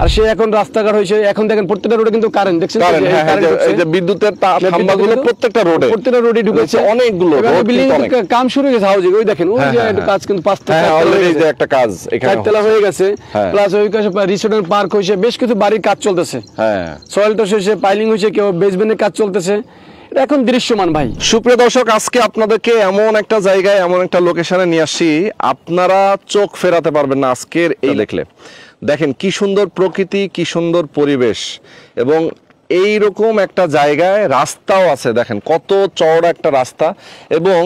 আর সে এখন রাস্তাঘাট হয়েছে, এখন দেখেন প্রত্যেকটা রোডে কিন্তু কারেন্ট দেখছেন, এই যে বিদ্যুতের খাম্বাগুলো প্রত্যেকটা রোডে ঢুকেছে, অনেকগুলো বিল্ডিং কাম শুরু হয়ে গেছে হাউজিং। ওই দেখেন ওই যে একটু কাজ কিন্তু 5 কাজ এখানে 4 তলা হয়ে গেছে, প্লাস ওই কাছে রিসোর্টের পার্ক হয়েছে, বেশ কিছু বাড়ির কাজ চলতেছে। সয়েল টস হয়েছে, পাইলিং হয়েছে, কেউ বেসমেন্টের কাজ চলতেছে, এখন দৃশ্যমান ভাই। সুপ্রিয় দর্শক, আজকে আপনাদেরকে এমন একটা জায়গায়, এমন একটা লোকেশনে নিয়ে আসছি, আপনারা চোখ ফেরাতে পারবেন না আজকের এই দেখলে। দেখেন কি সুন্দর প্রকৃতি, কি সুন্দর পরিবেশ, এবং এই রকম একটা জায়গায় রাস্তাও আছে। দেখেন কত চওড়া একটা রাস্তা, এবং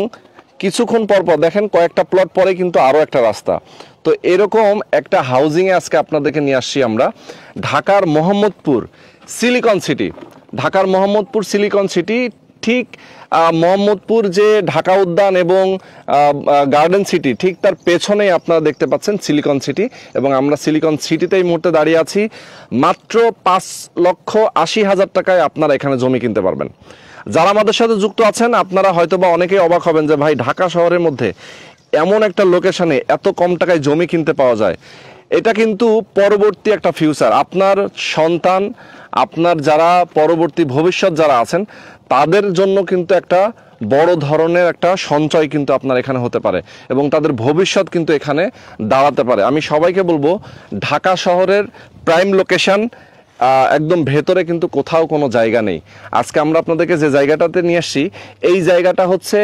কিছুক্ষণ পর পর দেখেন কয়েকটা প্লট পরে কিন্তু আরো একটা রাস্তা। তো এরকম একটা হাউজিং এ আজকে আপনাদেরকে নিয়ে আসছি আমরা, ঢাকার মোহাম্মদপুর সিলিকন সিটি। ঢাকার মোহাম্মদপুর সিলিকন সিটি, ঠিক মোহাম্মদপুর যে ঢাকা উদ্যান এবং গার্ডেন সিটি, ঠিক তার পেছনেই আপনারা দেখতে পাচ্ছেন সিলিকন সিটি। এবং আমরা সিলিকন সিটিতে এই মুহূর্তে দাঁড়িয়ে আছি। মাত্র 5,80,000 টাকায় আপনারা এখানে জমি কিনতে পারবেন। যারা আমাদের সাথে যুক্ত আছেন, আপনারা হয়তোবা অনেকেই অবাক হবেন যে ভাই, ঢাকা শহরের মধ্যে এমন একটা লোকেশনে এত কম টাকায় জমি কিনতে পাওয়া যায়। এটা কিন্তু পরবর্তী একটা ফিউচার, আপনার সন্তান, আপনার যারা পরবর্তী ভবিষ্যৎ যারা আছেন, তাদের জন্য কিন্তু একটা বড় ধরনের একটা সঞ্চয় কিন্তু আপনার এখানে হতে পারে, এবং তাদের ভবিষ্যৎ কিন্তু এখানে দাঁড়াতে পারে। আমি সবাইকে বলবো, ঢাকা শহরের প্রাইম লোকেশন, একদম ভেতরে কিন্তু কোথাও কোনো জায়গা নেই। আজকে আমরা আপনাদেরকে যে জায়গাটাতে নিয়ে আসছি, এই জায়গাটা হচ্ছে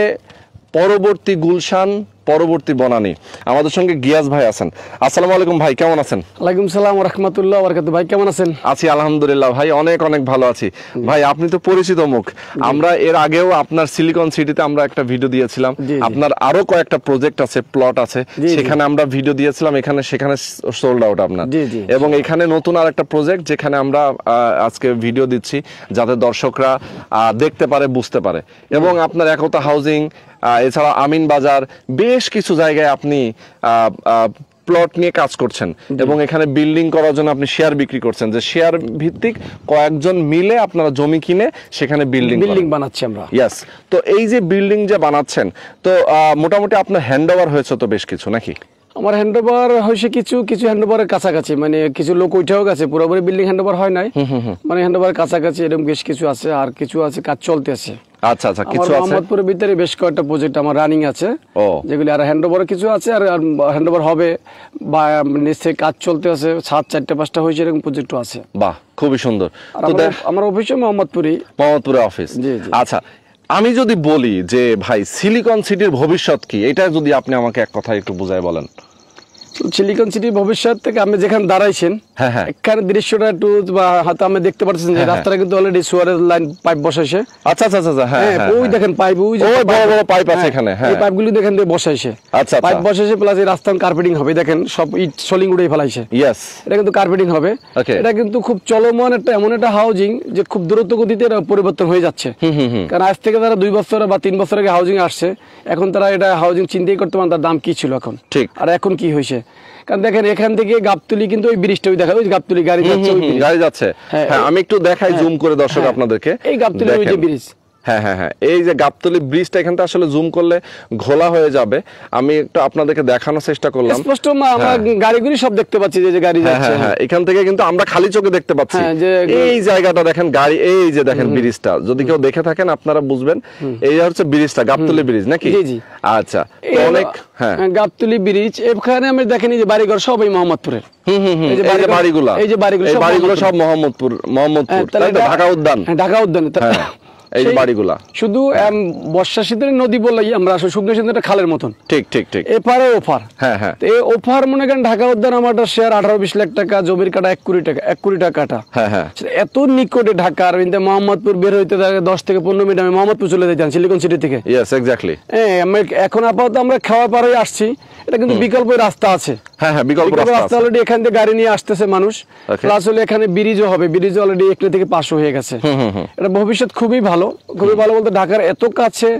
পরবর্তী গুলশান, পরবর্তী বনানী। আমাদের সঙ্গে গিয়াস ভাই আছেন। আসসালামু আলাইকুম ভাই, কেমন আছেন? ওয়ালাইকুম সালাম ওয়া রাহমাতুল্লাহি ওয়া বারাকাতুহু। ভাই কেমন আছেন? আছি আলহামদুলিল্লাহ ভাই, অনেক অনেক ভালো আছি। ভাই আপনি তো পরিচিত মুখ, আমরা এর আগেও আপনার সিলিকন সিটিতে আমরা একটা ভিডিও দিয়েছিলাম, আপনার আরো কয়েকটা প্রজেক্ট আছে, প্লট আছে, সেখানে আমরা ভিডিও দিয়েছিলাম, সেখানে সোল্ড আউট আপনার। এবং এখানে নতুন আর একটা প্রজেক্ট, যেখানে আমরা আজকে ভিডিও দিচ্ছি যাতে দর্শকরা দেখতে পারে, বুঝতে পারে। এবং আপনার একতা হাউজিং, এছাড়া আমিন বাজার, বেশ কিছু জায়গায় আপনি প্লট নিয়ে কাজ করছেন, এবং এখানে বিল্ডিং করার জন্য আপনি শেয়ার বিক্রি করছেন, যে শেয়ার ভিত্তিক কয়েকজন মিলে আপনারা জমি কিনে সেখানে বিল্ডিং বানাচ্ছি আমরা। ইয়েস। তো এই যে বিল্ডিং যে বানাচ্ছেন, তো মোটামুটি আপনার হ্যান্ডওভার হয়েছে তো বেশ কিছু নাকি? আমার হ্যান্ডওভার হয়েছে কিছু হ্যান্ডওভারের কাছাকাছি, মানে কিছু লোক উঠেও গেছে, পুরোপুরি বিল্ডিং হ্যান্ডওভার হয় নাই, মানে হ্যান্ডওভার কাছাকাছি এরকম বেশ কিছু আছে, আর কিছু আছে কাজ চলতে আছে। আচ্ছা আচ্ছা, কিছু আছে মোহাম্মদপুরের ভিতরে বেশ কয়েকটা প্রজেক্ট আমার রানিং আছে, যেগুলি আর হ্যান্ডওভার কিছু আছে, আর হ্যান্ডওভার হবে, বা নিশ্চয়ই কাজ চলতে আছে, 7-4-5টা হয়েছে, এরকম প্রজেক্ট আছে। বাহ, খুবই সুন্দর। আমার অফিসে মোহাম্মদপুরে অফিস। আচ্ছা, আমি যদি বলি যে ভাই, সিলিকন সিটির ভবিষ্যৎ কি, এটা যদি আপনি আমাকে এক কথায় একটু বুঝাই বলেন। সিলিকন সিটির ভবিষ্যৎ থেকে আপনি যেখানে দাঁড়াইছেন, এখানে দৃশ্যটা একটু, বা হয়তো আমি দেখতে পাচ্ছেন যে রাস্তাটা কিন্তু অলরেডি সুয়ারের লাইন পাইপ বসাইছে। আচ্ছা আচ্ছা আচ্ছা, হ্যাঁ, ওই দেখেন পাইপ, ওই বড় বড় পাইপ আছে এখানে, এই পাইপগুলো দেখেন বসাইছে। আচ্ছা, পাইপ বসাইছে, প্লাস এই রাস্তা কার্পেটিং হবে, দেখেন সব ইট সলিং উড়ে ফেলাইছে। ইয়েস, এটা কিন্তু কার্পেটিং হবে। এটা কিন্তু খুব চলমান একটা এমন একটা হাউজিং, যে খুব দ্রুত গতিতে এটা পরিবর্তন হয়ে যাচ্ছে। কারণ আজ থেকে তারা 2 বছর বা 3 বছর আগে হাউজিং আসছে, এখন তারা এটা হাউজিং চিন্তাই করতে পারেন তার দাম কি ছিল এখন, ঠিক, আর এখন কি হয়েছে। কারণ দেখেন এখান থেকে গাবতলী কিন্তু ওই ব্রিজটা, ওই দেখা, ওই গাবতলী গাড়ি যাচ্ছে, হ্যাঁ, আমি একটু দেখাই জুম করে দর্শক আপনাদেরকে, এই গাবতলী ওই যে ব্রিজ, হ্যাঁ হ্যাঁ হ্যাঁ, এই যে গাবতলী ব্রিজটা, এখানটা আসলে জুম করলে ঘোলা হয়ে যাবে, আমি একটু আপনাদেরকে দেখানোর চেষ্টা করলাম। স্পষ্ট আমরা গাড়িগুলি সব দেখতে পাচ্ছি, যে গাড়ি যাচ্ছে, হ্যাঁ, এখান থেকে কিন্তু আমরা খালি চোখে দেখতে পাচ্ছি এই জায়গাটা, দেখেন গাড়ি, এই যে দেখেন ব্রিজটা, যদি কেউ দেখে থাকেন আপনারা বুঝবেন, এই হচ্ছে ব্রিজটা, গাবতলী ব্রিজ নাকি? জি জি। আচ্ছা, অনেক, হ্যাঁ, গাবতলী ব্রিজ। এখানে আমি দেখেন এই যে বাড়িঘর সব এই মোহাম্মদপুরের, এই যে বাড়িগুলো সব মোহাম্মদপুর, ঢাকা উদ্যান, ঢাকা উদ্যান, এই যে বাড়িগুলা শুধু বর্ষা শীতের নদী বললেই আমরা শুকনো শীতের খালের মতন, ঠিক ঠিক ঠিক, এপারে ওপার। হ্যাঁ হ্যাঁ, এই ওপার মনে করেন ঢাকা উদ্যান আমার শেয়ার 18-20 লাখ টাকা, জমির কাটা 1 কোটি টাকা, 1 কোটি টাকা কাটা। হ্যাঁ হ্যাঁ, এত নিকটে ঢাকা, আর মোহাম্মদপুর বের হইতে 10 থেকে 15 মিনিট আমি মোহাম্মদপুর চলে যেতাম সিলিকন সিটি থেকে। Yes, exactly. এখন আপাতত আমরা খাওয়া পার হয়ে আসছি, এটা কিন্তু বিকল্প রাস্তা আছে। হ্যাঁ হ্যাঁ, বিকল্প রাস্তা অলরেডি এখান থেকে গাড়ি নিয়ে আসতেছে মানুষ, প্লাস হলে এখানে ব্রিজও হবে, ব্রিজ অলরেডি 1 থেকে 500 হয়ে গেছে। এটা ভবিষ্যৎ খুবই ভালো, খুবই ভালো বলতে ঢাকার এত কাছে,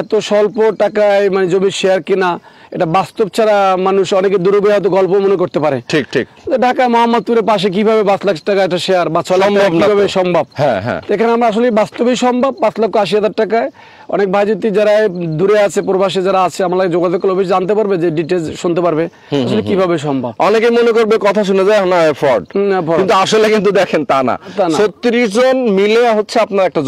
এত স্বল্প টাকায় মানে জমির শেয়ার কেনা, এটা বাস্তব ছাড়া মানুষ অনেকে দূরে হয়তো গল্প মনে করতে পারে। ঠিক ঠিক। ঢাকা মোহাম্মদপুরের পাশে কিভাবে 5 লাখ টাকা একটা শেয়ার বা 6 লাখ টাকা কিভাবে সম্ভব? হ্যাঁ হ্যাঁ। এখানে আমরা আসলে বাস্তবেই সম্ভব 5,80,000 টাকায়। অনেক ভাই যদি যারা দূরে আছে, প্রবাসী যারা আছে, আমরা যোগাযোগ করলে জানতে পারবে, যে ডিটেইলস শুনতে পারবে আসলে কিভাবে সম্ভব। অনেকে মনে করবে কথা শুনে যায় না এফোর্ড, কিন্তু আসলে কিন্তু দেখেন তা না। 36 জন মিলে হচ্ছে আপনার একটা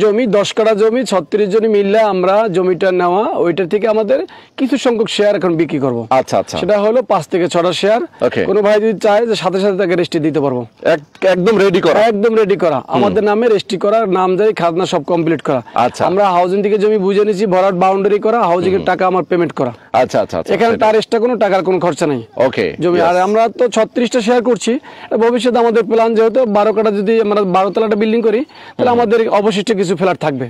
জমি, 10 কাঠা জমি, 36 জন মিলে আমরা জমিটা নেওয়া, ওইটা থেকে আমাদের কিছু সংখ্যক শেয়ার এখন বিক্রি করব। আচ্ছা আচ্ছা। সেটা হলো 5 থেকে 6টা শেয়ার। কোনো ভাই যদি চায় যে সাথে সাথে তাকে রেজিস্ট্রি দিতে পারবো, একদম রেডি করা, একদম রেডি করা, আমাদের নামে রেজিস্ট্রি করা, নাম জারি খাজনা সব কমপ্লিট করা। আচ্ছা। আমরা হাউজিং থেকে জমি বুঝে নিয়েছি, ভরাট বাউন্ডারি করা, হাউজিং এর টাকা আমার পেমেন্ট করা। আচ্ছা আচ্ছা। এখানে তার এক্সট্রা কোনো টাকার কোনো খরচা নাই। ওকে। জমি আর আমরা তো 36টা শেয়ার করছি। ভবিষ্যতে আমাদের প্ল্যান যেহেতু 12 কাঠা যদি আমরা 12 তলাটা বিল্ডিং করি, তাহলে আমাদের অবশিষ্ট কিছু ফ্ল্যাট থাকবে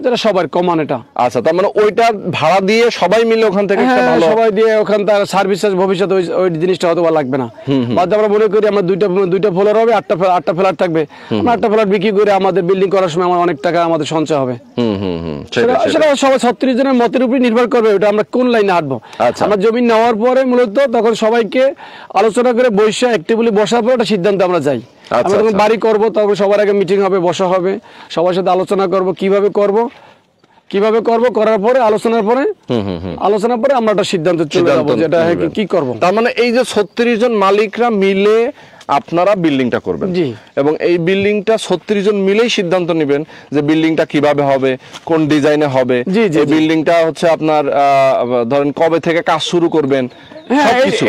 যেটা সবার কমন। এটা আচ্ছা, তার মানে ওইটা ভাড়া দিয়ে সবাই মিলে ওখান থেকে সবাই দিয়ে ওখান তার সার্ভিস ভবিষ্যতে ওই জিনিসটা হয়তো লাগবে না। বাদ আমরা মনে করি আমরা দুইটা ফ্লোর হবে, 8টা ফ্ল্যাট থাকবে, আমরা 8টা ফ্ল্যাট বিক্রি করে আমাদের বিল্ডিং করার সময় আমার অনেক টাকা আমাদের সঞ্চয় হবে। সেটা সবাই 36 জনের মতের উপর নির্ভর করবে ওটা আমরা কোন লাইনে হাঁটবো। আমরা জমি নেওয়ার পরে মূলত তখন সবাইকে আলোচনা করে বসে অ্যাক্টিভলি বসার পর একটা সিদ্ধান্ত আমরা যাই। আমরা যখন বাড়ি করবো তখন সবার আগে মিটিং হবে, বসা হবে, সবার সাথে আলোচনা করব কিভাবে করব, করার পরে আলোচনার পরে আমরা একটা সিদ্ধান্ত চলে যাবো যেটা কি করব। তার মানে এই যে 36 জন মালিকরা মিলে আপনারা বিল্ডিংটা করবেন, এবং এই বিল্ডিংটা 36 জন মিলেই সিদ্ধান্ত নেবেন যে বিল্ডিংটা কিভাবে হবে, কোন ডিজাইনে হবে, এই বিল্ডিংটা হচ্ছে আপনার ধরেন কবে থেকে কাজ শুরু করবেন।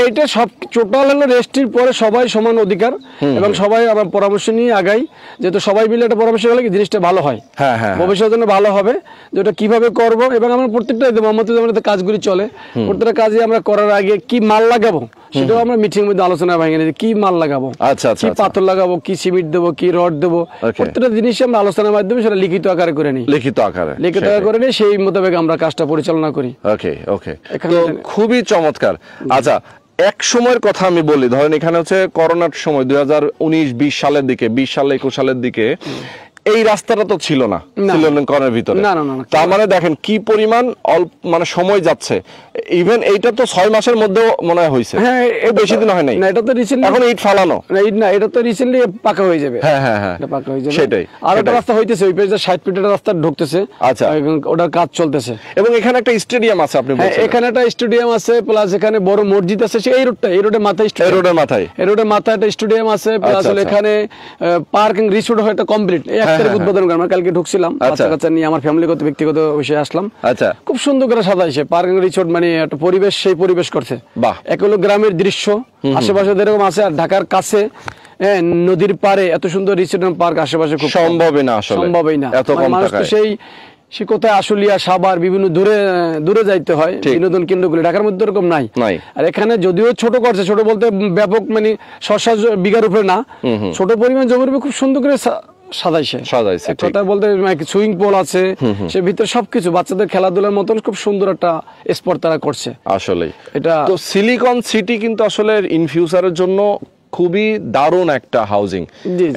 এটা সব টোটাল হলো রেজিস্ট্রির পরে সবাই সমান অধিকার, এবং সবাই আমরা পরামর্শ নিয়ে আগাই, যেহেতু সবাই মিলে একটা পরামর্শ হলে জিনিসটা ভালো হয়, ভবিষ্যতের জন্য ভালো হবে, যেটা কিভাবে করব। এবং আমরা প্রত্যেকটা আমাদের কাজগুলি চলে, প্রত্যেকটা কাজে আমরা করার আগে কি মাল লাগাবো সেটাও আমরা মিটিং এর মধ্যে আলোচনা ভেঙে নিই, কি মাল লাগাবো, কি পাথর লাগাবো, কি সিমেন্ট দেবো, কি রড দেবো, প্রত্যেকটা জিনিস আমরা আলোচনার মাধ্যমে সেটা লিখিত আকারে করে নিই, লিখিত আকারে করে নিই, সেই মোতাবেক আমরা কাজটা পরিচালনা করি। ওকে ওকে, খুবই চমৎকার। আচ্ছা, এক সময়ের কথা আমি বলি, ধরেন এখানে হচ্ছে করোনার সময় 2019-20 সালের দিকে, 20 সালে 21 সালের দিকে এই রাস্তাটা তো ছিল না শ্রীলঙ্কার ভিতরে। তার মানে দেখেন কি পরিমাণ মানে সময় যাচ্ছে। ইভেন এইটা তো 6 মাসের মধ্যে মনে হয় হয়েছে, বেশি দিন হয় নাই। এটা তো রিসেন্টলি, এখন ইট ফালানো না, এটা তো রিসেন্টলি পাকা হয়ে যাবে। এটা পাকা হয়ে যাবে, সেটাই। আর একটা রাস্তা হইতেছে, ওই পেজে 60 ফিটের রাস্তা ঢুকতেছে। আচ্ছা, ওটার কাজ চলতেছে। এবং এখানে একটা স্টেডিয়াম আছে, আপনি বলছেন এখানে একটা স্টেডিয়াম আছে, প্লাস এখানে বড় মসজিদ আছে। এই রোডের মাথায় একটা স্টেডিয়াম আছে, প্লাস এখানে পার্কিং রিসোর্ট হয় একটা কমপ্লিট। উদ্বোধন আমরা কালকে ঢুকছিলাম, বাচ্চা নিয়ে আমার ফ্যামিলিগত ব্যক্তিগত বিষয়ে আসলাম। আচ্ছা, খুব সুন্দর করে সাজাইছে পার্কিং রিসোর্ট, মানে একটা পরিবেশ, সেই পরিবেশ করছে। এক হলো গ্রামের দৃশ্য, আশেপাশে যেরকম আছে, আর ঢাকার কাছে নদীর পারে এত সুন্দর রিসোর্ট পার্ক আশেপাশে খুব সম্ভবই না। মানুষ তো সে কোথায় আশুলিয়া, সাভার, বিভিন্ন দূরে যাইতে হয় বিনোদন কেন্দ্রগুলি, ঢাকার মধ্যে এরকম নাই। আর এখানে যদিও ছোট করছে, ছোট বলতে ব্যাপক, মানে 6-7 বিঘার উপরে না, ছোট পরিমাণ জমির উপরে খুব সুন্দর করে সাজাইছে। কথা বলতে সুইমিং পুল আছে, সে ভিতরে সবকিছু বাচ্চাদের খেলাধুলার মতন খুব সুন্দর একটা স্পট তারা করছে। আসলে এটা তো সিলিকন সিটি কিন্তু আসলে ইন ফিউচারের জন্য খুবই দারুণ একটা হাউজিং।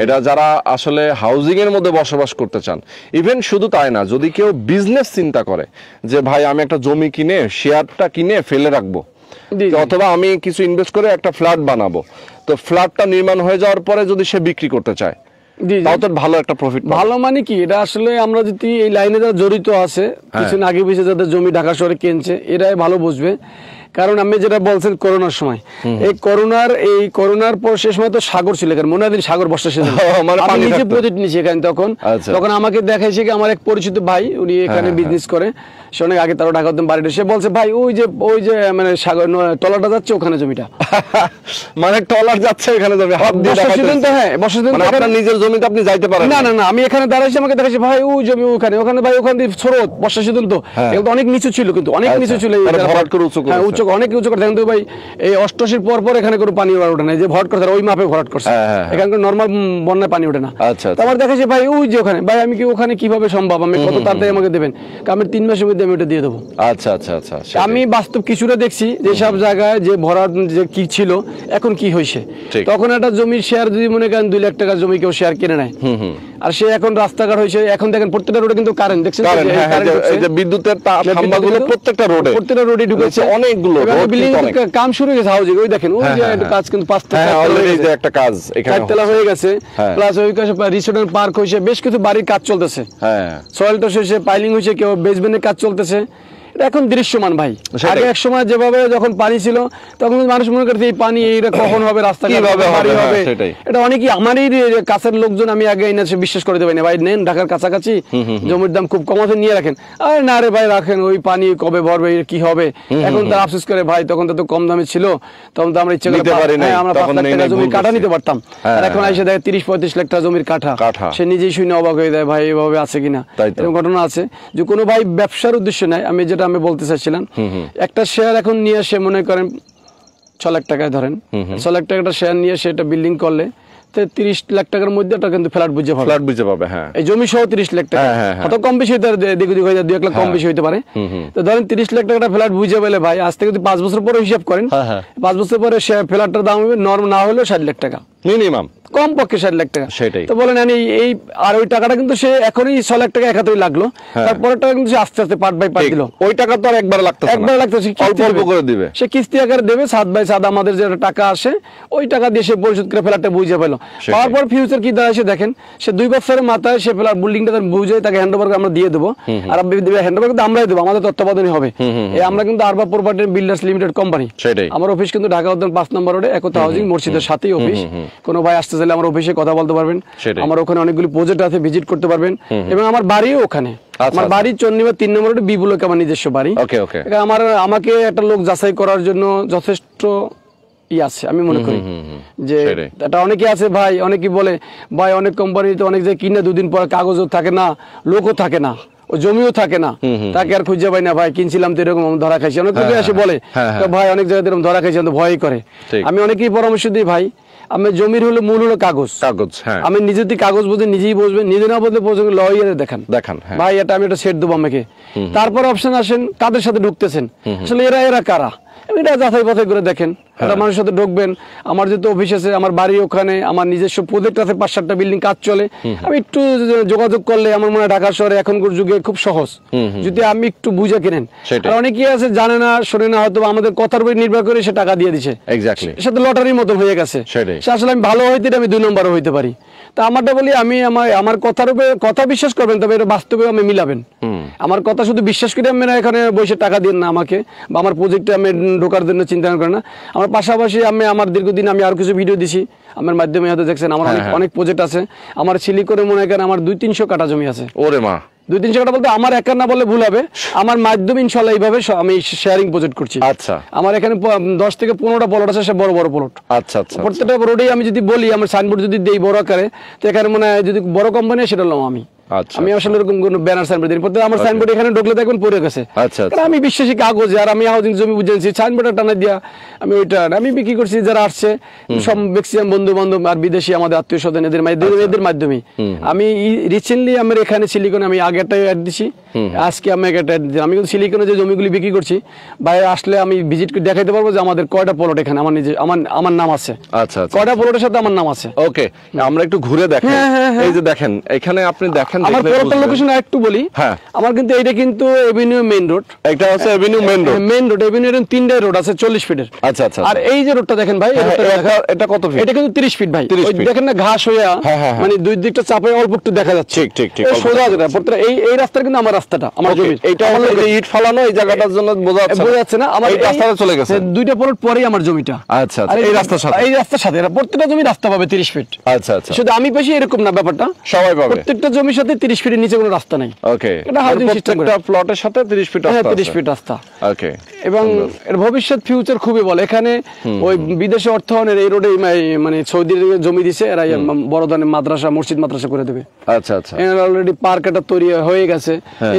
এটা যারা আসলে হাউজিং এর মধ্যে বসবাস করতে চান, ইভেন শুধু তাই না, যদি কেউ বিজনেস চিন্তা করে যে ভাই আমি একটা জমি কিনে শেয়ারটা কিনে ফেলে রাখবো, অথবা আমি কিছু ইনভেস্ট করে একটা ফ্ল্যাট বানাবো, তো ফ্ল্যাটটা নির্মাণ হয়ে যাওয়ার পরে যদি সে বিক্রি করতে চায়, তাও তো ভালো একটা প্রফিট। ভালো মানে কি, এটা আসলে আমরা যদি এই লাইনে যারা জড়িত আছে, কিছুদিন আগে পিছিয়ে যাদের জমি ঢাকা শহরে কিনছে, এরাই ভালো বুঝবে। কারণ আমি যেটা বলছেন করোনার সময়, এই করোনার পর শেষ সময় তো সাগর ছিল, মনে হয় সাগর বর্ষা শেষ, আমি নিজে প্রজেক্ট নিয়েছি এখানে। তখন আমাকে দেখাইছে কি আমার এক পরিচিত ভাই, উনি এখানে বিজনেস করে, সে অনেক আগে তারও ঢাকা বাড়িটা, সে বলছে ভাই ওই যে মানে সাগর ট্রলারটা যাচ্ছে ওখানে জমিটা, মানে ট্রলার যাচ্ছে এখানে জমি, আপনার নিজের জমিতে আপনি যাইতে পারেন না। আমি এখানে দাঁড়াইছি, আমাকে দেখাচ্ছি ভাই ওই জমি ওখানে ভাই, ওখানে স্রোত বর্ষা সিদ্ধান্ত অনেক নিচু ছিল, কিন্তু অনেক নিচু ছিল, উঁচু অনেক উঁচু করে। দেখেন তো ভাই, এই 88 পর এখানে কোনো পানি ওঠে না, যে ভরাট করছে ওই মাপে ভরাট করছে, এখানে নর্মাল বন্যায় পানি ওঠে না। আমার দেখাচ্ছে ভাই ওই যে ওখানে, আমি কি ওখানে কিভাবে সম্ভব, আমি কত তাড়াতাড়ি আমাকে দেবেন, আমি 3 মাসের মধ্যে আমি ওটা দিয়ে দেবো। আমি বাস্তব কিছুটা দেখছি, যেসব জায়গায় যে ভরাট যে কি ছিল, এখন কি হয়েছে। তখন একটা জমির শেয়ার যদি মনে করেন 2 লাখ টাকার জমি কেউ শেয়ার কিনে নেয়, আর সে এখন রাস্তাঘাট হয়েছে, এখন দেখেন প্রত্যেকটা রোডে কিন্তু কারেন্ট, দেখছেন বিদ্যুতের প্রত্যেকটা রোডে ঢুকেছে, অনেক অনেকগুলো রোড বিল্ডিং কিন্তু অনেক। কাম শুরু হয়ে গেছে হাউজিং, ওই দেখেন ওই যে একটা কাজ কিন্তু 5 হ্যাঁ অলরেডি যে একটা কাজ এখানে চারতলা হয়ে গেছে, হ্যাঁ। প্লাস ওই কাছে রিসোর্টের পার্ক হয়েছে, বেশ কিছু বাড়ির কাজ চলতেছে, হ্যাঁ সয়েল টস হয়েছে, পাইলিং হয়েছে, কেউ বেসমেন্টের কাজ চলতেছে। এটা এখন দৃশ্যমান ভাই। সেটাই। আগে এক সময় যেভাবে যখন পানি ছিল তখন মানুষ মনে করতে এই পানি এইটা কখন হবে, রাস্তা কিভাবে বাড়ি হবে, হবে, হ্যাঁ, সেটাই। এটা অনেকই আমারই কাছের লোকজন আমি আগে এনে বিশ্বাস করে দেবেন ভাই নেন ঢাকার কাছাকাছি জমির দাম খুব কমাতে নিয়ে রাখেন, আরে না রে ভাই রাখেন, ওই পানি কবে ভরবে, কি হবে। এখন তার আফসোস করে ভাই তখন তো কম দামে ছিল, তখন তো আমরা ইচ্ছে করে নিতে পারি নাই, আমরা 5 তখন লাখ নেই টাকা নাই, জমির ভুল কাঠা করছি। নিতে পারতাম। হ্যাঁ, আর এখন এসে দেখে 30-35 লাখ টাকা জমির কাঠা, কাঠা। সে নিজেই শুনে অবাক হয়ে যায় ভাই এভাবে আছে কিনা। তাই তো। এরকম ঘটনা আছে যে কোনো ভাই ব্যবসার উদ্দেশ্য নাই, আমি যেটা আমি বলতে চাইছিলাম, একটা শেয়ার এখন নিয়ে এসে মনে করেন 6 লাখ টাকায় ধরেন, 6 লাখ টাকাটা শেয়ার নিয়ে এসে এটা বিল্ডিং করলে 30 লাখ টাকার মধ্যে এটা কিন্তু ফ্ল্যাট বুঝে পাবে, ফ্ল্যাট বুঝে পাবে। হ্যাঁ এই জমি সহ 30 লাখ টাকা, হ্যাঁ, হ্যাঁ, হ্যাঁ। কত কম বেশি হইতে পারে, দিক দিক হয়ে যায় 2-1 লাখ কম বেশি হইতে পারে। তো ধরেন 30 লাখ টাকাটা ফ্ল্যাট বুঝে পেলে ভাই আজ থেকে যদি 5 বছর পরে হিসাব করেন, হ্যাঁ, হ্যাঁ। 5 বছর পরে ফ্ল্যাটটার দাম হবে নর্ম না হলেও 60 লাখ টাকা মিনিমাম, কম পক্ষে 60 লাখ টাকা। সেটাই। তো বলেন এই আর ওই টাকাটা কিন্তু সে এখনই 6 লাখ টাকা একাতই লাগলো, তারপরের টাকা কিন্তু সে আস্তে আস্তে পার্ট বাই পার্ট দিল, ওই টাকা তো আর একবার লাগতেছে না, একবার লাগতেছে, অল্প অল্প করে দিবে। সে কিস্তি আকারে দেবে, 7 বাই 7 আমাদের যে টাকা আসে ওই টাকা দিয়ে সে পরিশোধ করে ফ্ল্যাটটা বুঝে পেলো। সেটাই। পাওয়ার পর ফিউচার কি দাঁড়ায় সে দেখেন, সে 2 বছরের মাথায় সে ফ্ল্যাট বিল্ডিংটা বুঝে তাকে হ্যান্ড ওভার আমরা দিয়ে দেবো, আর হ্যান্ড ওভার কিন্তু আমরাই দেবো, আমাদের তত্ত্বাবধানে হবে। এই আমরা কিন্তু আরবা প্রপার্টি বিল্ডার্স লিমিটেড কোম্পানি, সেটাই। আমার অফিস কিন্তু ঢাকা উদ্যান 5 নম্বর রোডে একতা হাউজিং মসজিদের সাথেই অফিস। কোনো ভাই আসতে চাইলে আমার অফিসে কথা বলতে পারবেন, সেটাই। আমার ওখানে অনেকগুলি প্রজেক্ট আছে, ভিজিট করতে পারবেন, এবং আমার বাড়িও ওখানে, আমার আচ্ছা। বাড়ি চন্ডিমা 3 নম্বর রোডে বিপুলকে আমার নিজস্ব বাড়ি। ওকে ওকে। এটা আমাকে একটা লোক যাচাই করার জন্য যথেষ্ট আছে আমি মনে করি যে সেটাই। এটা অনেকে আছে ভাই, অনেকে বলে ভাই অনেক কোম্পানিতে অনেক যে কিনে 2 দিন পর কাগজও থাকে না, লোকও থাকে না, ও জমিও থাকে না, তাকে আর খুঁজে পাই না, ভাই কিনছিলাম তো এরকম আমি ধরা খাইছি, অনেক লোকে এসে বলে তো ভাই অনেক জায়গায় এরকম ধরা খাইছি, আমি তো ভয়ই করে। ঠিক। আমি অনেকেই পরামর্শ দিই ভাই, আমি জমির হলো মূল হলো কাগজ, কাগজ, হ্যাঁ আমি নিজে থেকে কাগজ বুঝে নিজেই বসবেন, নিজে না বলতে পর্যন্ত লয়ারে দেখান, দেখান, হ্যাঁ। ভাই এটা আমি একটা সেট দেবো আমাকে, তারপর অপশন আসেন কাদের সাথে ঢুকতেছেন, আসলে এরা কারা, এটা যাচাই বাছাই করে দেখেন। একটা মানুষের সাথে ঢুকবেন, আমার যেহেতু অফিস আছে, আমার বাড়ি ওখানে, আমার নিজস্ব প্রজেক্ট আছে, 5-7টা বিল্ডিং কাজ চলে, আমি একটু যোগাযোগ করলে আমার মনে হয় ঢাকা শহরে এখনকার যুগে খুব সহজ, যদি আমি একটু বুঝে কিনেন। সেটাই। আর অনেকেই আছে জানে না শোনে না, হয়তো আমাদের কথার উপর নির্ভর করে সে টাকা দিয়ে দিছে, এক্স্যাক্টলি, সাথে লটারির মতো হয়ে গেছে। সেটাই। সে আসলে আমি ভালো হইতে আমি 2 নম্বরও হইতে পারি। তা আমারটা বলি, আমি আমার কথার উপরে কথা বিশ্বাস করবেন, তবে এটা বাস্তবে আমি মিলাবেন। আমার কথা শুধু বিশ্বাস করে আমি না এখানে বসে টাকা দিন না আমাকে, বা আমার প্রজেক্টে আমি ঢোকার জন্য চিন্তা করেন না। আমার পাশাপাশি আমি আমার দীর্ঘদিন আমি আরো কিছু ভিডিও দিছি, আমার মাধ্যমে হয়তো দেখছেন আমার অনেক প্রজেক্ট আছে। আমার সিলিকনে মনে করেন আমার 200-300 কাঠা জমি আছে। ওরে মা, 200-300 কাঠা বলতে আমার একার না বলে ভুল হবে, আমার মাধ্যমে ইনশাল্লাহ এইভাবে আমি শেয়ারিং প্রজেক্ট করছি। আচ্ছা। আমার এখানে 10 থেকে 15টা প্লট আছে, সে বড় বড় প্লট। আচ্ছা আচ্ছা। প্রত্যেকটা রোডেই আমি যদি বলি, আমার সাইনবোর্ড যদি দেই বড় আকারে, তো এখানে মনে হয় যদি বড় কোম্পানি সেটা হলাম আমি। আচ্ছা, আমি আসলে এরকম কোনো ব্যানার সাইনবোর্ড দিই, প্রত্যেক আমার সাইনবোর্ড এখানে ঢুকলে দেখবেন পড়ে গেছে। আচ্ছা, কারণ আমি বিশ্বাসী কাগজ, আর আমি হাউজিং জমি বুঝেছি, সাইনবোর্ডটা টানা দিয়া আমি ওইটা আমি বিক্রি করছি। যারা আসছে সব ম্যাক্সিমাম বন্ধু বান্ধব আর বিদেশি আমাদের আত্মীয় স্বজন, এদের মাধ্যমে আমি রিসেন্টলি আমার এখানে সিলিকনে আমি আগে একটা অ্যাড দিছি, আজকে আমি একটা অ্যাড দিচ্ছি। আমি কিন্তু সিলিকনে যে জমিগুলি বিক্রি করছি, বাইরে আসলে আমি ভিজিট করে দেখাইতে পারবো যে আমাদের কয়টা প্লট এখানে আমার নিজে আমার নাম আছে, আচ্ছা আচ্ছা। কয়টা প্লটের সাথে আমার নাম আছে। ওকে, আমরা একটু ঘুরে দেখেন। এই যে দেখেন, এখানে আপনি দেখেন, আমার প্লটের লোকেশন একটু বলি। হ্যাঁ। আমার কিন্তু এইটা কিন্তু এভিনিউ মেইন রোড, এটা হচ্ছে এভিনিউ মেইন রোড, এভিনিউ 3টা রোড আছে 40 ফিটের। আচ্ছা আচ্ছা। আর এই যে রোডটা দেখেন ভাই, এটা কত ফিট? এটা কিন্তু 30 ফিট ভাই। 30 ওই ফিট। দেখেন না ঘাস হইয়া, মানে দুই দিকটা চাপে অল্প একটু দেখা যাচ্ছে। ঠিক ঠিক। এই সোজা যেটা প্রত্যেকটা এই রাস্তাটা কিন্তু আমার রাস্তাটা, আমার জমি। এইটা হলো এই ইট ফালানো এই জায়গাটার জন্য বোঝা যাচ্ছে না, আমার এই রাস্তাটা চলে গেছে। 2টা প্লট পরেই আমার জমিটা। আচ্ছা আচ্ছা। এই রাস্তার সাথে, এই রাস্তার সাথে এরা প্রত্যেকটা জমি রাস্তা পাবে 30 ফিট। আচ্ছা আচ্ছা। শুধু আমি পেছি এরকম না ব্যাপারটা, সবাই পাবে। প্রত্যেকটা জমির সাথে 30 ফিটের নিচে কোনো রাস্তা নাই। ওকে, এটা হাউজিং সিস্টেম, প্রত্যেকটা প্লটের সাথে 30 ফিট রাস্তা আছে। 30 ফিট রাস্তা। ওকে। এবং এর ভবিষ্যৎ ফিউচার খুবই বলে। এখানে ওই বিদেশে অর্থায়নের এই রোডে মানে সৌদির জমি দিছে, এরা বড় ধরনের মাদ্রাসা, মসজিদ মাদ্রাসা করে দেবে। আচ্ছা আচ্ছা। অলরেডি পার্ক একটা তৈরি হয়ে গেছে,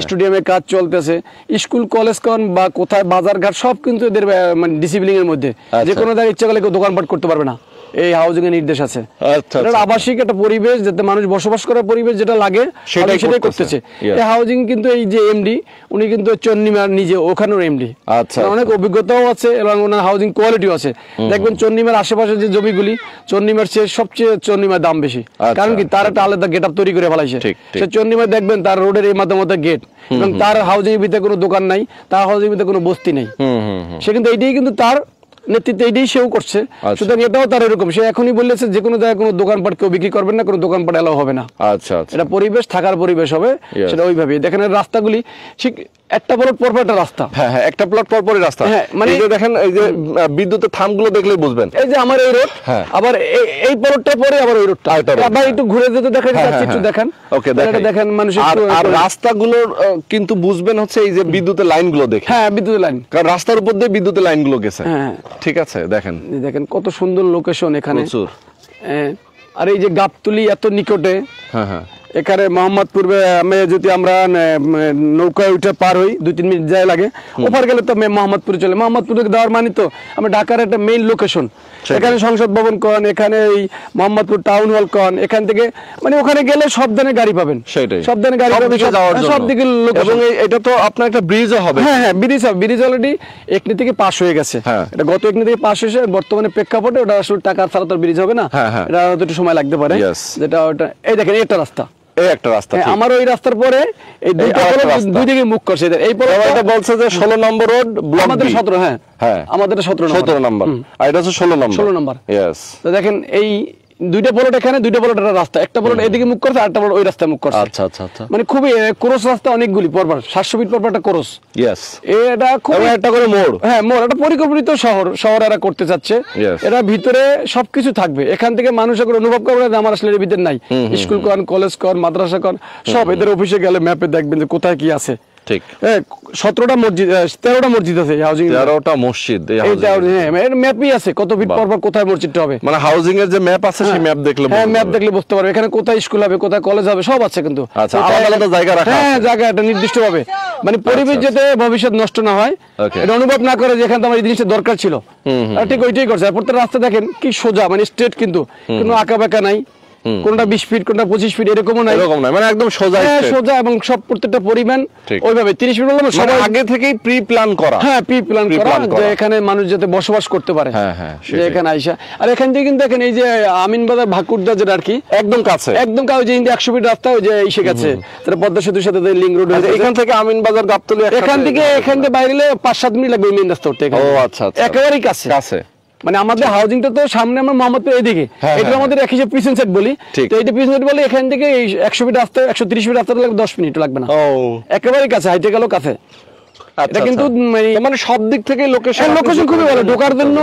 স্টেডিয়ামে কাজ চলতেছে, স্কুল কলেজ কন বা কোথায় বাজার ঘাট সব কিন্তু এদের মানে ডিসিপ্লিনের মধ্যে, যে কোনো জায়গায় ইচ্ছা করলে কেউ দোকানপাট করতে পারবে না। এই হাউজিং এর নির্দেশ আছে। আচ্ছা, এটা আচ্ছা। আবাসিক একটা পরিবেশ, যাতে মানুষ বসবাস করার পরিবেশ যেটা লাগে সেটাই সেটাই করতেছে। করতেছে। Yes. এই হাউজিং কিন্তু এই যে এমডি, উনি কিন্তু চন্নিমার নিজে ওখানের এমডি। আচ্ছা। অনেক অভিজ্ঞতাও আছে এবং ওনার হাউজিং কোয়ালিটিও আছে। দেখবেন চন্নিমার আশেপাশে যে জমিগুলি, চন্নিমার চেয়ে সবচেয়ে চন্নিমার দাম বেশি। কারণ কি, তার একটা আলাদা গেট আপ তৈরি করে ফেলাইছে। ঠিক, ঠিক। সে চন্নিমার দেখবেন তার রোডের এই মাঝে গেট, এবং তার হাউজিং এর ভিতরে কোনো দোকান নাই, তার হাউজিং এর ভিতরে কোনো বস্তি নেই। সে কিন্তু এইটাই কিন্তু তার নেতৃত্বে এইটাই সেও করছে। সুতরাং এটাও তার এরকম, সে এখনই বলেছে যে কোনো জায়গায় কোনো দোকানপাট কেউ বিক্রি করবেন না, কোনো দোকানপাট এলাও হবে না। আচ্ছা আচ্ছা। এটা পরিবেশ, থাকার পরিবেশ হবে, Yes. সেটা ওইভাবে। দেখেন এর রাস্তাগুলি ঠিক একটা প্লট পরপর একটা রাস্তা। হ্যাঁ হ্যাঁ, একটা প্লট পরপরই রাস্তা। হ্যাঁ, মানে এই যে দেখেন, এই যে বিদ্যুতের থামগুলো দেখলেই বুঝবেন। এই যে আমার এই রোড, হ্যাঁ। আবার এই প্লটটা পরে আবার ওই রোডটা। আরেকটা road, আবার একটু ঘুরে যেতে দেখেন, হ্যাঁ, যাচ্ছি, একটু হ্যাঁ, দেখেন। ওকে, এটা দেখেন মানুষ আর একটু- আর রাস্তাগুলোর কিন্তু বুঝবেন হচ্ছে এই যে বিদ্যুতের লাইনগুলো দেখে। হ্যাঁ, বিদ্যুতের লাইন। কারণ রাস্তার উপর দিয়ে বিদ্যুতের লাইনগুলো গেছে। হ্যাঁ। ঠিক আছে, দেখেন এই দেখেন কত সুন্দর লোকেশন এখানে। প্রচুর। আর এই যে গাবতলি এত নিকটে, হ্যাঁ হ্যাঁ। এখানে মোহাম্মদপুর যদি আমরা নৌকায় উঠে পার হই 2-3 মিনিট যায় লাগে, ওপার গেলে তো মোহাম্মদপুরে চলে। মোহাম্মদপুরে দেওয়ার মানে তো আমরা ঢাকার একটা মেইন লোকেশন। এখানে সংসদ ভবন কন, এখানে এই মোহাম্মদপুর টাউন হল কন, এখান থেকে মানে ওখানে গেলে সব ধরনের গাড়ি পাবেন। সেটাই, সব ধরনের গাড়ি পাবেন, সব দিকে এবং এটা তো আপনার একটা ব্রিজও হবে। হ্যাঁ হ্যাঁ, ব্রিজ হবে। ব্রিজ অলরেডি একনি থেকে পাস হয়ে গেছে। হ্যাঁ। এটা গত একনি থেকে পাস হয়েছে, বর্তমানে প্রেক্ষাপটে ওটা আসলে টাকা ছাড়া তো ব্রিজ হবে না। হ্যাঁ, হ্যাঁ। এটা হয়তো একটু সময় লাগতে পারে। Yes. যেটা ওটা এই দেখেন এটা রাস্তা। এই একটা রাস্তা। হ্যাঁ, ঠিক। আমার ওই রাস্তার পরে এই দুইটা আরেকটা পলট রাস্তা। দুই দিকে মুখ করছে। এই পলটটা এটা বলছে যে 16 নম্বর রোড, ব্লক আমাদের বি। 17। হ্যাঁ হ্যাঁ, আমাদের 17 নম্বর। আর এটা হচ্ছে 16 নম্বর। 16 নম্বর। ইয়েস। তো দেখেন এই দুইটা পলট, এখানে দুইটা পলট একটা রাস্তা, একটা পলট এদিকে মুখ করছে, আরেকটা পলট ওই রাস্তায় মুখ করছে। আচ্ছা আচ্ছা আচ্ছা। মানে খুবই ক্রস রাস্তা, অনেকগুলি পরপর 700 ফিট পরপর একটা ক্রস। ইয়েস। এটা খুব এবং একটা করে মোড়। হ্যাঁ, মোড় একটা পরিকল্পিত শহর এরা করতে চাচ্ছে। Yes. এরা ভিতরে সবকিছু থাকবে, এখান থেকে মানুষ এখন অনুভব করবে না যে আমার আসলে এর ভিতরে নাই। স্কুল কন, কলেজ কন, মাদ্রাসা কন, সব এদের অফিসে গেলে ম্যাপে দেখবেন যে কোথায় কি আছে। ঠিক। 17টা মসজিদ, 13টা মসজিদ আছে হাউজিং। 13টা মসজিদ এই এইটা housing এ। হ্যাঁ, এর ম্যাপই আছে কত ফিট পর পর কোথায় মসজিদটা হবে। মানে হাউজিং এর যে ম্যাপ আছে সেই ম্যাপ দেখলে হ্যাঁ, বোঝা ম্যাপ যাবে। দেখলে বুঝতে পারবে এখানে কোথায় স্কুল হবে, কোথায় কলেজ হবে, সব আছে কিন্তু। আচ্ছা, আলাদা আলাদা জায়গা রাখা হ্যাঁ, আছে। জায়গা একটা নির্দিষ্ট ভাবে, মানে পরিবেশ যাতে ভবিষ্যৎ নষ্ট না হয়, Okay. এটা অনুভব না করে যে এখানে তো আমার এই জিনিসটা দরকার ছিল। আর ঠিক ওইটাই করছে। আর প্রত্যেকটা রাস্তা দেখেন কি সোজা, মানে স্ট্রেট, কিন্তু কোনো আঁকা বাঁকা নাই, কোনটা 20 ফিট, কোনটা 25 ফিট, এরকমও নাই। এরকম না, মানে একদম সোজা হ্যাঁ, straight। সোজা, এবং সব প্রত্যেকটা পরিমাণ ঠিক। ওইভাবে 30 ফিট বললাম মানে সবাই আগে থেকেই প্রি প্ল্যান করা। হ্যাঁ, প্ল্যান করা, Pre-plan যে করা। এখানে মানুষ যাতে বসবাস করতে পারে। হ্যাঁ, হ্যাঁ, যে সেটাই। এখানে আইসা, আর এখান থেকে কিন্তু দেখেন এই যে আমিনবাজার ভাকুরদা যেটা আর কি একদম কাছে। একদম ওই যে 100 ফিট রাস্তা, ওই যে এসে গেছে, তারপরে পদ্মা সেতুর সাথে লিঙ্ক রোড। আচ্ছা, এখান থেকে আমিনবাজার, গাবতলী এখান থেকে বাইরে 5-7 মিনিট লাগবে মেইন রাস্তা উঠতে। ও আচ্ছা আচ্ছা। একেবারেই কাছে। কাছে। মানে আমাদের হাউজিংটা তো সামনে, আমরা মোহাম্মদপুর এদিকে, হ্যাঁ, এটা হ্যাঁ। আমাদের এক হিসেবে পিছন সাইড বলি। ঠিক। তো এটা পিছন সাইড বলে এখান থেকে এই 100 ফিট রাস্তা, 130 ফিট রাস্তা লাগবে 10 মিনিট লাগবে না। ও একেবারেই কাছে, হাইটে গেল কাছে। আচ্ছা, এটা কিন্তু আচ্ছা। মানে সব দিক থেকে লোকেশন খুবই ভালো। ঢোকার জন্য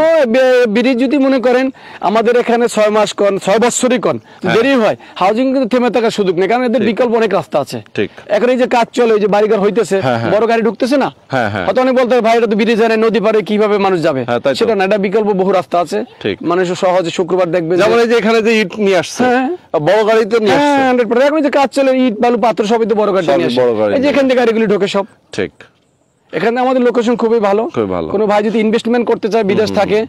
ব্রিজ যদি মনে করেন আমাদের এখানে 6 মাস কন, 6 বছরই কন দেরি হয়, হাউজিং কিন্তু থেমে থাকার সুযোগ নেই, কারণ এদের বিকল্প অনেক রাস্তা আছে। ঠিক। এখন এই যে কাজ চলে, এই যে বাড়িঘর হইতেছে, হ্যাঁ, হ্যাঁ। বড় গাড়ি ঢুকতেছে না, হ্যাঁ, হ্যাঁ। হয়তো অনেক বলতে হবে, ভাই এটা তো ব্রিজ হয়, নদী পারে কিভাবে মানুষ যাবে, হ্যাঁ, তাই তো। সেটা না, এটা বিকল্প বহু রাস্তা আছে। ঠিক। মানুষ সহজে শুক্রবার দেখবে যে- যেমন এই যে এখানে যে ইট নিয়ে আসছে, হ্যাঁ। বড় গাড়িতে নিয়ে আসছে। হ্যাঁ, 100%। এখন এই যে কাজ চলে, ইট বালু পাথর সবই তো বড় গাড়ি সবই নিয়ে আসে। বড় গাড়ি এই যে এখান থেকে গাড়িগুলি ঢোকে সব। ঠিক। এখানে আমাদের লোকেশন খুবই ভালো। খুবই ভালো। কোনো ভাই যদি ইনভেস্টমেন্ট করতে চায়, বিদেশ থাকে,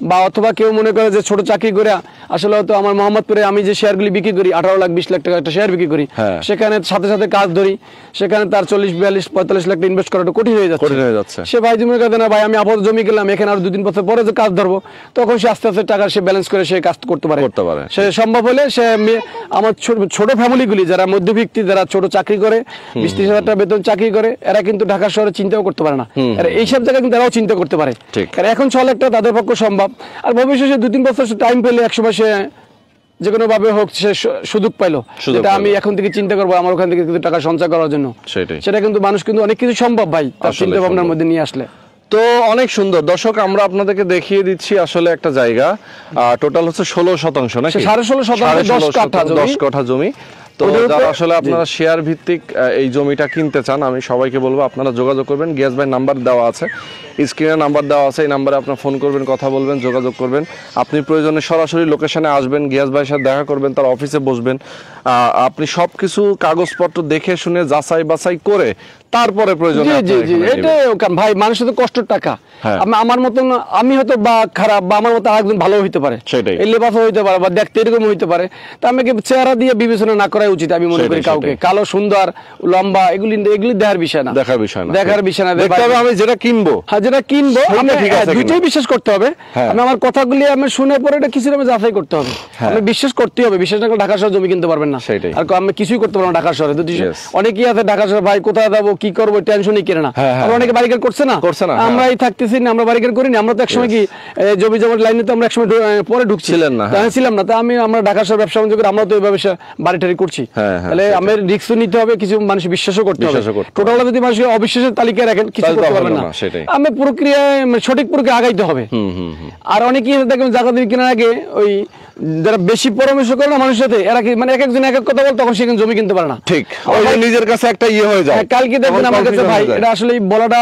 বা অথবা কেউ মনে করে যে ছোট চাকরি করে আসলে হয়তো আমার মোহাম্মদপুরে আমি যে শেয়ারগুলি বিক্রি করি 18 লাখ 20 লাখ টাকা একটা শেয়ার বিক্রি করি, হ্যাঁ। সেখানে সাথে সাথে কাজ ধরি, সেখানে তার 40-42-45 লাখ ইনভেস্ট করাটা কঠিন হয়ে যাচ্ছে। সে ভাই মনে করে না ভাই আমি আপাতত জমি গেলাম, এখানে আর 2-3 বছর পরে যে কাজ ধরবো, তখন সে আস্তে আস্তে টাকা সে ব্যালেন্স করে সে কাজ করতে পারে। সে সম্ভব হলে সে আমার ছোট ফ্যামিলিগুলি যারা মধ্যবিত্ত, যারা ছোট চাকরি করে 20-30 হাজার টাকা বেতন চাকরি করে, এরা কিন্তু ঢাকা শহরে চিন্তাও করতে পারে না। এইসব জায়গায় কিন্তু তারাও চিন্তা করতে পারে, কারণ এখন 6 লাখ টাকা তাদের পক্ষে সম্ভব। আর ভবিষ্যতে 2-3 বছর টাইম পেলে, একসময় সে যে কোনো ভাবে হোক সে সুযোগ পাইলো, যেটা আমি এখন থেকে চিন্তা করবো আমার ওখান থেকে কিছু টাকা সঞ্চয় করার জন্য, সেটা কিন্তু মানুষ কিন্তু অনেক কিছু সম্ভব ভাই তার চিন্তা ভাবনার মধ্যে নিয়ে আসলে। তো অনেক সুন্দর। দর্শক, আমরা আপনাদেরকে দেখিয়ে দিচ্ছি আসলে একটা জায়গা, টোটাল হচ্ছে 16 শতাংশ, নাকি 16.5 শতাংশ, 10 কাঠা জমি। তো যারা আসলে আপনারা শেয়ার ভিত্তিক এই জমিটা কিনতে চান, আমি সবাইকে বলবো আপনারা যোগাযোগ করবেন। গিয়াস ভাই নাম্বার দেওয়া আছে, স্ক্রিনে নাম্বার দেওয়া আছে, এই নাম্বারে আপনারা ফোন করবেন, কথা বলবেন, যোগাযোগ করবেন। আপনি প্রয়োজনে সরাসরি লোকেশনে আসবেন, গিয়াস ভাইয়ের সাথে দেখা করবেন, তার অফিসে বসবেন। আপনি সবকিছু কাগজপত্র দেখে শুনে যাচাই বাছাই করে তারপরে প্রয়োজনে ভাই মানুষের তো কষ্টের টাকা। আমার মতন আমি হয়তো বা খারাপ বা আমার মতো আরেকজন ভালো হইতে পারে, সেটাই লেবাসও হইতে পারে বা দেখতে এরকম হইতে পারে। তা আমাকে চেহারা দিয়ে বিবেচনা না করাই উচিত আমি মনে করি। কাউকে কালো সুন্দর লম্বা এগুলি দেখার বিষয় না, দেখার বিষয় না। আমি যেটা কিনবো, যেটা কিনবো দুইটাই বিশ্বাস করতে হবে। আমি আমার কথাগুলি আমি শুনে পরে এটা কিছু আমি যাচাই করতে হবে। আমি বিশ্বাস করতে হবে, বিশ্বাস না করলে ঢাকা শহরে জমি কিনতে পারবেন না। আর আমি কিছুই করতে পারবো না ঢাকা শহরে। অনেকেই আছে ঢাকা শহরে, ভাই কোথায় যাবো কি করবো টেনশনই কেনে না। অনেকে বাড়িঘর করছে না, আমরাই থাকতেছি না, আমরা বাড়িঘর করিনি। আমরা তো একসময় কি জমি জমার লাইনে তো আমরা একসময় পরে ঢুকছিলেন না, ছিলাম না। তা আমরা ঢাকা শহরে ব্যবসা বাণিজ্য করে আমরা তো এইভাবে বাড়ি টাড়ি করছি। তাহলে আমার রিস্কও নিতে হবে, কিছু মানুষ বিশ্বাসও করতে হবে। টোটাল যদি মানুষ অবিশ্বাসের তালিকায় রাখেন কিছু করতে পারবেন না। আমি প্রক্রিয়ায় সঠিক প্রক্রিয়া আগাইতে হবে। আর অনেকেই দেখবেন জায়গা দিয়ে কেনার আগে ওই যারা বেশি পরামর্শ করে না মানুষের সাথে, এরা কি মানে এক একজন এক এক কথা বলে, তখন সেখানে জমি কিনতে পারে না। ঠিক নিজের কাছে একটা ইয়ে হয়ে যায়। কালকে দেখবেন আমার কাছে ভাই এটা আসলে বলাটা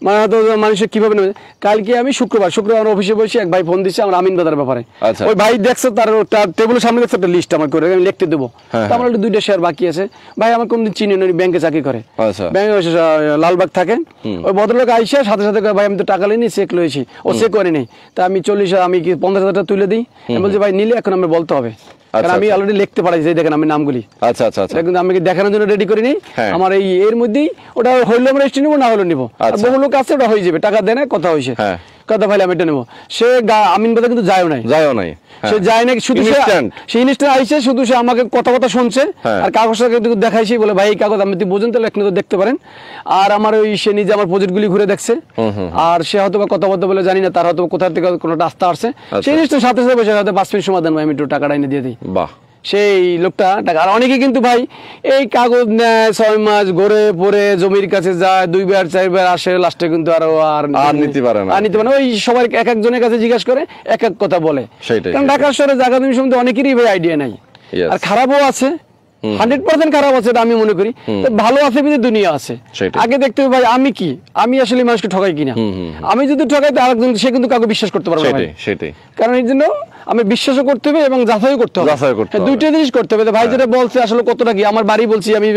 মানে মানুষের কিভাবে নেবে। কালকে আমি শুক্রবার অফিসে বসে এক ভাই ফোন দিচ্ছে আমার আমিন বাজার ব্যাপারে। ওই ভাই দেখছে তার টেবিলের সামনে দেখছে একটা লিস্ট আমার করে আমি লিখতে দেবো। আমার একটু 2টা শেয়ার বাকি আছে। ভাই আমার কোনদিন চিনি না, ব্যাংকে চাকরি করে, ব্যাংকে লালবাগ থাকেন। ওই ভদ্রলোক আইসে সাথে সাথে ভাই আমি তো টাকা লইনি, চেক লইছি। ও চেক করে নেই। তা আমি 40 আমি কি 50,000 টাকা তুলে দিই। আমি বলছি ভাই নিলে এখন আমি বলতে হবে, আমি অলরেডি লিখতে পারি যে দেখেন আমি নামগুলি। কিন্তু আমি দেখানোর জন্য রেডি করিনি। আমার এই এর মধ্যেই ওটা হইলে আমরা রেজিস্ট্রি নিবো, না হলে নিবো। বহু লোক আছে ওটা হয়ে যাবে, টাকা দেয় না, কথা হয়েছে, কথা ভাই আমি এটা নেবো। সে আমিন বাজার কিন্তু যায়ও নাই, সে যায় না, শুধু সে ইনস্ট্যান্ট আইসে, শুধু সে আমাকে কথা শুনছে আর কাগজটা দেখাইছে, বলে ভাই এই কাগজ আমি যদি বোঝেন তাহলে একটু দেখতে পারেন। আর আমার ওই সে নিজে আমার প্রজেক্ট গুলি ঘুরে দেখছে। আর সে হয়তো বা কথা বলতে বলে জানি না, তার হয়তো কোথা থেকে কোনো রাস্তা আসছে, সেই জিনিসটা সাথে সাথে বসে হয়তো 5 মিনিট সময় দেন, আমি একটু টাকাটা এনে দিয়ে দিই। বাহ, সেই লোকটা টাকা। আর অনেকে কিন্তু ভাই এই কাগজ নেয়, 6 মাস ঘুরে পরে জমির কাছে যায়, 2 বার 4 বার আসে, লাস্টে কিন্তু আর নিতে পারে না। ওই সবার এক একজনের কাছে জিজ্ঞাসা করে এক এক কথা বলে। কারণ ঢাকা শহরে জায়গা জমি সম্বন্ধে অনেকেরই ভাই আইডিয়া নাই। আর খারাপও আছে, 100% খারাপ আছে এটা আমি মনে করি। ভালো আছে বিধে দুনিয়া আছে। আগে দেখতে হবে ভাই আমি কি, আমি আসলে মানুষকে ঠকাই কিনা। আমি যদি ঠকাই তো আরেকজন সে কিন্তু কাউকে বিশ্বাস করতে পারবে না। কারণ এই জন্য আমি বিশ্বাসও করতে হবে এবং যাচাইও করতে হবে। দুইটা জিনিস করতে হবে। ভাই যেটা বলছে আসলে কতটা কি, আমার বাড়ি বলছি, আমি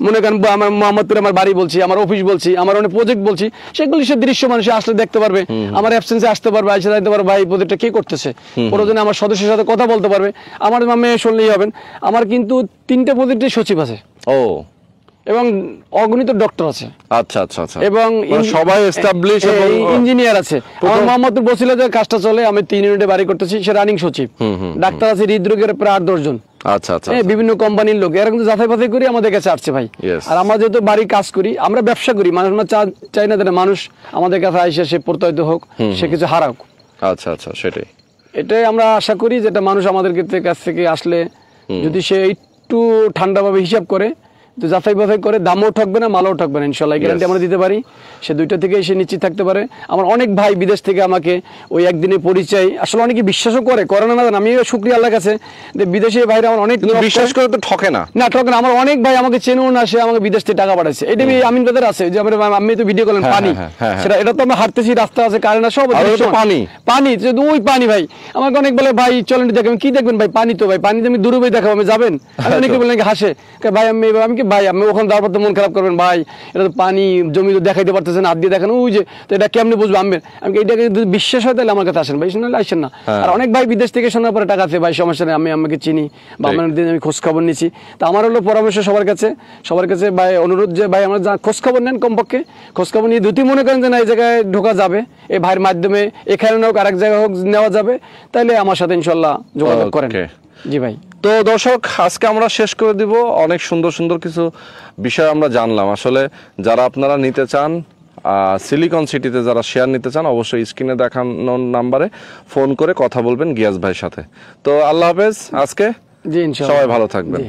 মনে করেন আমার মোহাম্মদপুরে আমার বাড়ি বলছি, আমার অফিস বলছি, আমার অনেক প্রজেক্ট বলছি, সেগুলি সে দৃশ্য মানুষ আসলে দেখতে পারবে, আমার অ্যাবসেন্সে আসতে পারবে, আসে জানতে পারবে ভাই প্রজেক্টটা কি করতেছে। প্রয়োজনে আমার সদস্যের সাথে কথা বলতে পারবে। আমার মামে শুনলেই হবেন, আমার কিন্তু 3টে প্রজেক্টের সচিব আছে এবং অগণিত ডক্টর আছে। এবং সবাই এস্টাবলিশ ইঞ্জিনিয়ার আছে। আমার মোহাম্মদপুর বসিলা যে কাজটা চলে, আমি 3 ইউনিটে বাড়ি করতেছি, সে রানিং সচিব। ডাক্তার আছে হৃদরোগের প্রায় 8-10 জন। বিভিন্ন কোম্পানির লোক, এরা কিন্তু যাচাই বাছাই করে আমাদের কাছে আসছে ভাই। আর আমরা যেহেতু বাড়ি কাজ করি, আমরা ব্যবসা করি, মানুষ চাই না যেন মানুষ আমাদের কাছে আইসে সে প্রত্যয়িত হোক, সে কিছু হারাক। সেটাই এটাই আমরা আশা করি, যেটা মানুষ আমাদের কাছ থেকে আসলে যদি সে একটু ঠান্ডাভাবে হিসাব করে, তো যাচাই বাছাই করে, দামও ঠকবে না, মালও ঠকবে না, ইনশাল্লাহ গ্যারান্টি আমরা দিতে পারি। সে 2টা থেকে সে নিশ্চিত থাকতে পারে। আমার অনেক ভাই বিদেশ থেকে আমাকে ওই একদিনে পরিচয়, আসলে অনেকে বিশ্বাসও করে না, আমি শুকরিয়া আল্লাহর কাছে যে বিদেশি ভাইরা আমার অনেক বিশ্বাস করে তো ঠকে না। আমার অনেক ভাই আমাকে চেনেও না, সে আমাকে বিদেশ থেকে টাকা পাঠাচ্ছে। এটা আমিন বাজার আছে যে আমি তো ভিডিও করলেন পানি, সেটা এটা তো আমরা হাঁটতেছি, রাস্তা আছে, কারেন্ট আছে, সব পানি ওই পানি। ভাই আমাকে অনেক বলে ভাই চলেন দেখবেন, কি দেখবেন ভাই, পানি তো ভাই, পানি আমি দূরে ভাই দেখাবো, আমি যাবেন? অনেকে বলে নাকি হাসে, ভাই আমি কি ভাই আপনি ওখানে যাওয়ার পর তো মন খারাপ করবেন, ভাই এটা তো পানি, জমি তো দেখাইতে পারতেছেন, হাত দিয়ে দেখানো, ওই যে তো এটা কেমনি বুঝবো আমি এটাকে যদি বিশ্বাস হয় তাহলে আমার কাছে আসেন ভাই, শুনলে আসেন না। আর অনেক ভাই বিদেশ থেকে শোনার পরে টাকা আছে, ভাই সমস্যা নেই, আমি আমাকে চিনি বা আমার দিন আমি খোঁজ খবর নিচ্ছি। তো আমার হলো পরামর্শ সবার কাছে ভাই অনুরোধ যে ভাই আমরা খোঁজ খবর নেন, কমপক্ষে খোঁজ খবর নিয়ে যদি মনে করেন যে না এই জায়গায় ঢোকা যাবে, এই ভাইয়ের মাধ্যমে এখানে হোক আরেক জায়গায় হোক নেওয়া যাবে, তাহলে আমার সাথে ইনশাল্লাহ যোগাযোগ করেন। জি ভাই। তো দর্শক, আজকে আমরা শেষ করে দিব। অনেক সুন্দর সুন্দর কিছু বিষয় আমরা জানলাম। আসলে যারা আপনারা নিতে চান, সিলিকন সিটিতে যারা শেয়ার নিতে চান, অবশ্যই স্ক্রিনে দেখানো নাম্বারে ফোন করে কথা বলবেন গিয়াস ভাইয়ের সাথে। তো আল্লাহ হাফেজ আজকে। জি ইনশাআল্লাহ, সবাই ভালো থাকবেন।